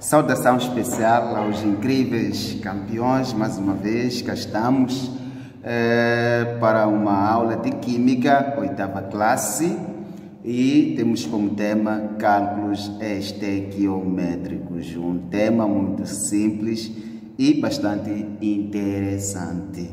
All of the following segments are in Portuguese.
Saudação especial aos incríveis campeões, mais uma vez, cá estamos para uma aula de Química, 8ª classe, e temos como tema cálculos estequiométricos, um tema muito simples e bastante interessante.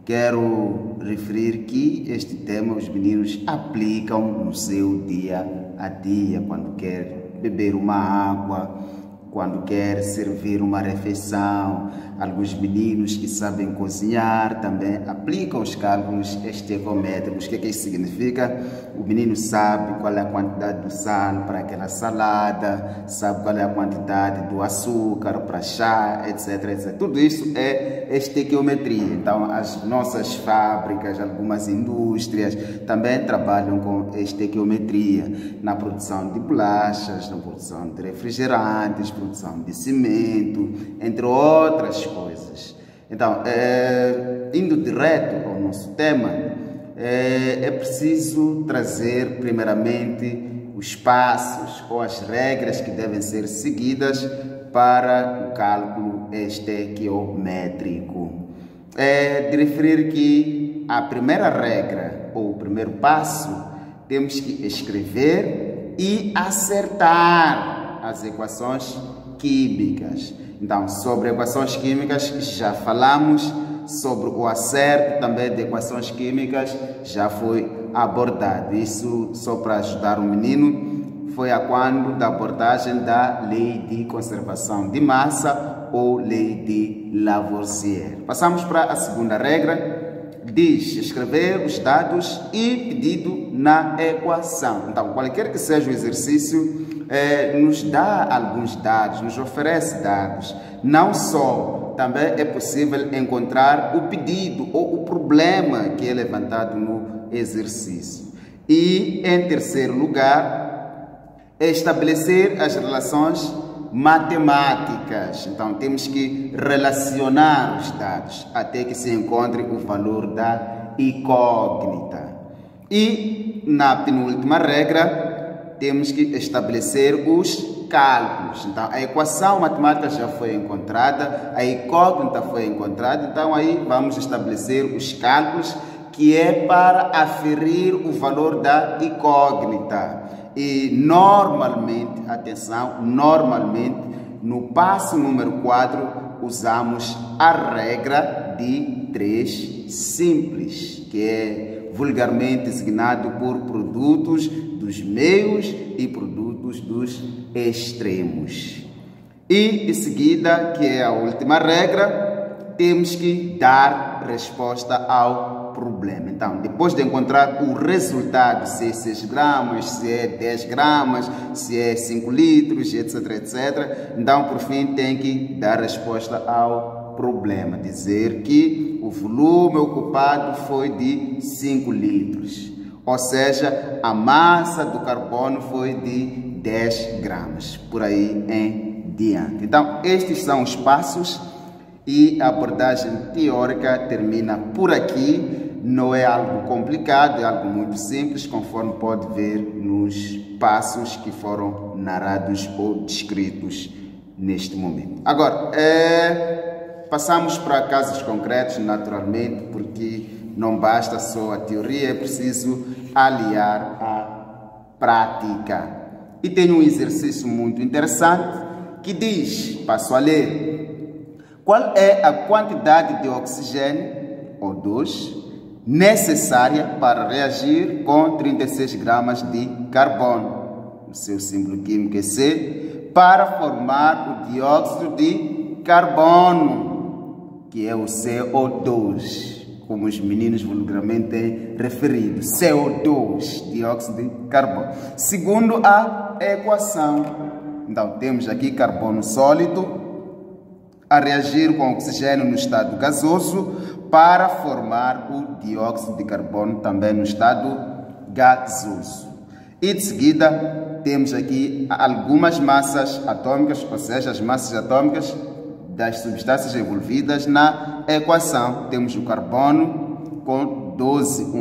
Quero referir que este tema os meninos aplicam no seu dia a dia, quando quer beber uma água, quando quer servir uma refeição. Alguns meninos que sabem cozinhar também aplicam os cálculos estequiométricos. O que isso significa? O menino sabe qual é a quantidade do sal para aquela salada, sabe qual é a quantidade do açúcar para chá, etc, etc. Tudo isso é estequiometria. Então, as nossas fábricas, algumas indústrias também trabalham com estequiometria na produção de bolachas, na produção de refrigerantes, produção de cimento, entre outras coisas. Então, indo direto ao nosso tema, é preciso trazer primeiramente os passos ou as regras que devem ser seguidas para o cálculo estequiométrico. De referir que a primeira regra ou o primeiro passo, temos que escrever e acertar as equações químicas. Então, sobre equações químicas já falamos, sobre o acerto também de equações químicas já foi abordado. Isso só para ajudar o menino, foi a quando da abordagem da lei de conservação de massa ou lei de Lavoisier. Passamos para a segunda regra, diz escrever os dados e pedido na equação. Então, qualquer que seja o exercício, nos dá alguns dados, nos oferece dados. Não só, também é possível encontrar o pedido ou o problema que é levantado no exercício. E, em terceiro lugar, estabelecer as relações matemáticas. Então, temos que relacionar os dados até que se encontre o valor da incógnita. E, na penúltima regra, temos que estabelecer os cálculos. Então, a equação matemática já foi encontrada, a incógnita foi encontrada, então aí vamos estabelecer os cálculos, que é para aferir o valor da incógnita. E normalmente, atenção, normalmente, no passo número 4, usamos a regra de 3 simples, que é vulgarmente designado por produtos dos meios e produtos dos extremos. E, em seguida, que é a última regra, temos que dar resposta ao problema. Então, depois de encontrar o resultado, se é 6 gramas, se é 10 gramas, se é 5 litros, etc, etc, então, por fim, tem que dar resposta ao problema, dizer que o volume ocupado foi de 5 litros. Ou seja, a massa do carbono foi de 10 gramas, por aí em diante. Então, estes são os passos e a abordagem teórica termina por aqui. Não é algo complicado, é algo muito simples, conforme pode ver nos passos que foram narrados ou descritos neste momento. Agora, passamos para casos concretos, naturalmente, porque não basta só a teoria, é preciso aliar a prática. E tem um exercício muito interessante que diz, passo a ler, qual é a quantidade de oxigênio, O2, necessária para reagir com 36 gramas de carbono, o seu símbolo químico é C, para formar o dióxido de carbono, que é o CO2. Como os meninos vulgarmente têm referido, CO2, dióxido de carbono. Segundo a equação, então temos aqui carbono sólido a reagir com oxigênio no estado gasoso para formar o dióxido de carbono também no estado gasoso. E de seguida temos aqui algumas massas atômicas, ou seja, as massas atômicas das substâncias envolvidas na equação. Temos o carbono com 12,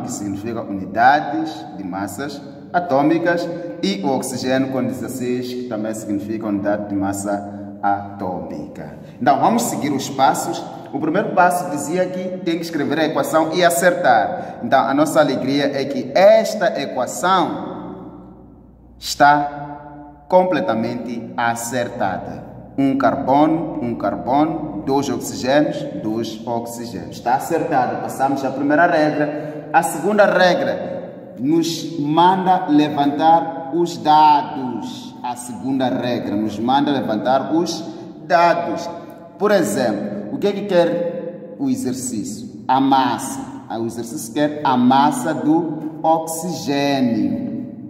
que significa unidades de massas atômicas, e o oxigênio com 16, que também significa unidade de massa atômica. Então, vamos seguir os passos. O primeiro passo dizia que tem que escrever a equação e acertar. Então, a nossa alegria é que esta equação está completamente acertada. Um carbono, 2 oxigênios, 2 oxigênios. Está acertada. Passamos a primeira regra. A segunda regra nos manda levantar os dados. A segunda regra nos manda levantar os dados. Por exemplo, o que é que quer o exercício? A massa. O exercício quer a massa do oxigênio.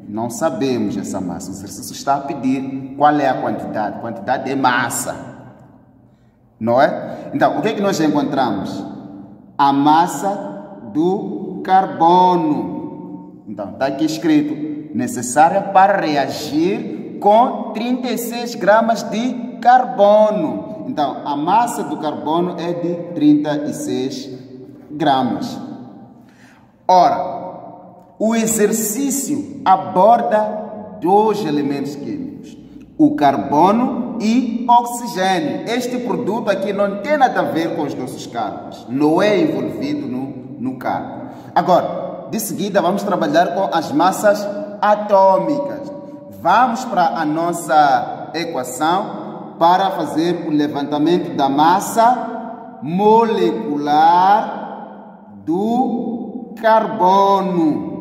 Não sabemos essa massa. O exercício está a pedir qual é a quantidade. Quantidade é massa. Não é? Então, o que é que nós encontramos? A massa do carbono. Então, está aqui escrito: necessária para reagir com 36 gramas de carbono. Então, a massa do carbono é de 36 gramas. Ora, o exercício aborda 2 elementos químicos, o carbono e o oxigênio. Este produto aqui não tem nada a ver com os nossos cálculos, não é envolvido no cálculo. Agora, de seguida, vamos trabalhar com as massas atômicas. Vamos para a nossa equação para fazer o levantamento da massa molecular do carbono.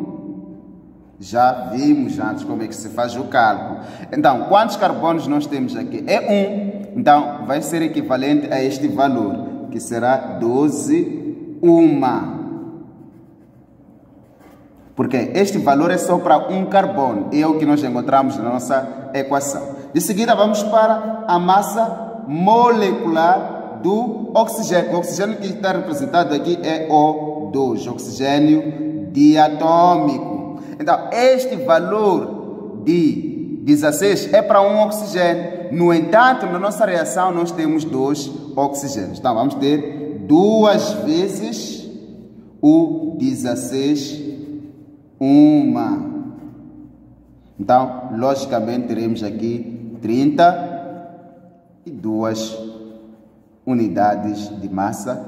Já vimos antes como é que se faz o cálculo. Então, quantos carbonos nós temos aqui? É 1. Então, vai ser equivalente a este valor, que será 12 uma. Porque este valor é só para um carbono. E é o que nós encontramos na nossa equação. De seguida, vamos para a massa molecular do oxigênio. O oxigênio que está representado aqui é O2, oxigênio diatômico. Então, este valor de 16 é para um oxigênio. No entanto, na nossa reação, nós temos 2 oxigênios. Então, vamos ter 2 vezes o 16, uma. Então, logicamente, teremos aqui 32 unidades de massa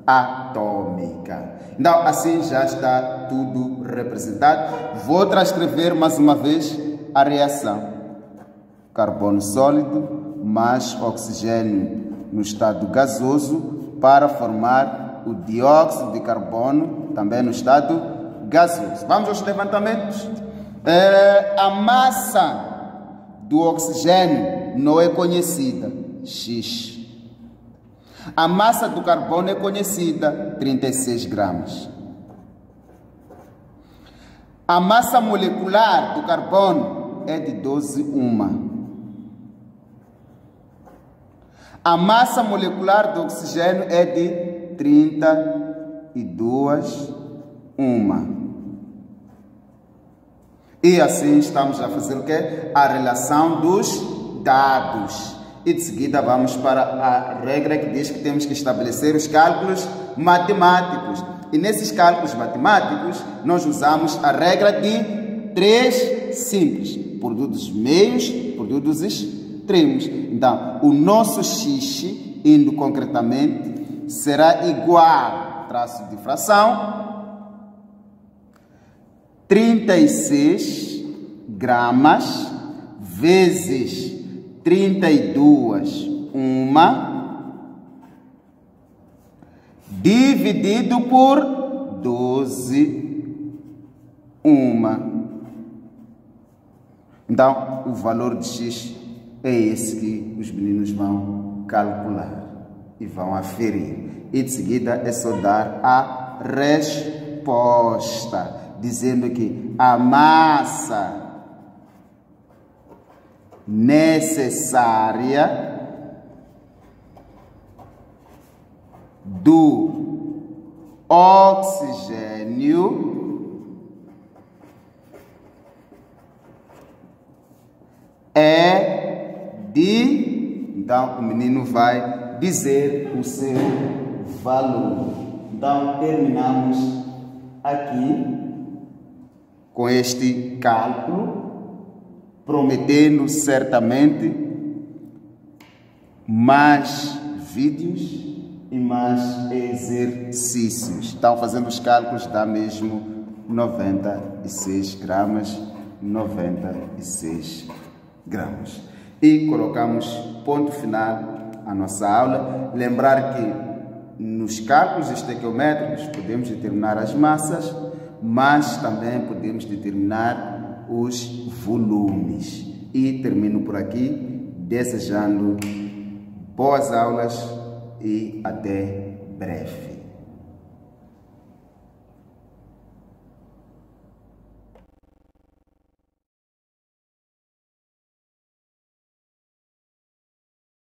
atômica. Então, assim já está tudo representado. Vou transcrever mais uma vez a reação. Carbono sólido mais oxigênio no estado gasoso para formar o dióxido de carbono também no estado gasoso. Vamos aos levantamentos. A massa do oxigênio não é conhecida, X. A massa do carbono é conhecida, 36 gramas. A massa molecular do carbono é de 12 uma. A massa molecular do oxigênio é de 32 uma. E assim estamos a fazer o quê? A relação dos dados. E de seguida vamos para a regra que diz que temos que estabelecer os cálculos matemáticos. E nesses cálculos matemáticos, nós usamos a regra de 3 simples. Produtos meios, produtos extremos. Então, o nosso x, indo concretamente, será igual, traço de fração, 36 gramas vezes 32 uma dividido por 12 uma. Então, o valor de x é esse que os meninos vão calcular e vão aferir. E de seguida é só dar a resposta, dizendo que a massa necessária do oxigênio é de... Então, o menino vai dizer o seu valor. Então, terminamos aqui com este cálculo, prometendo certamente mais vídeos e mais exercícios. Estão fazendo os cálculos, dá mesmo 96 gramas, 96 gramas. E colocamos ponto final à nossa aula. Lembrar que nos cálculos estequiométricos podemos determinar as massas, mas também podemos determinar os volumes. E termino por aqui, desejando boas aulas e até breve.